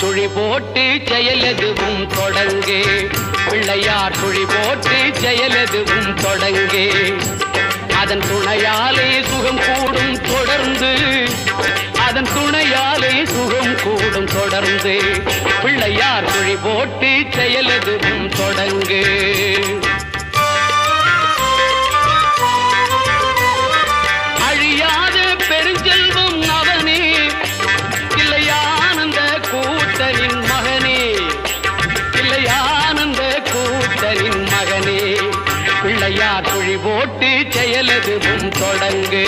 சுழி போட்டு செயலெதுவும் தொடங்கு பிள்ளையார் சுழி போட்டு செயலெதுவும் தொடங்கு அதன் துணையாலே சுகம் கூடும் தொடர்ந்து அதன் துணையாலே சுகம் கூடும் தொடர்ந்து பிள்ளையார் சுழி போட்டு செயலெதுவும் தொடங்கு அழியாத பெருஞ்செல்வம் அவனே இல்லையானந்த கூத்தனின் மகனே இல்லையானந்த கூத்தனின் மகனே பிள்ளையார் சுழி போட்டு செயலெதுவும் தொடங்கு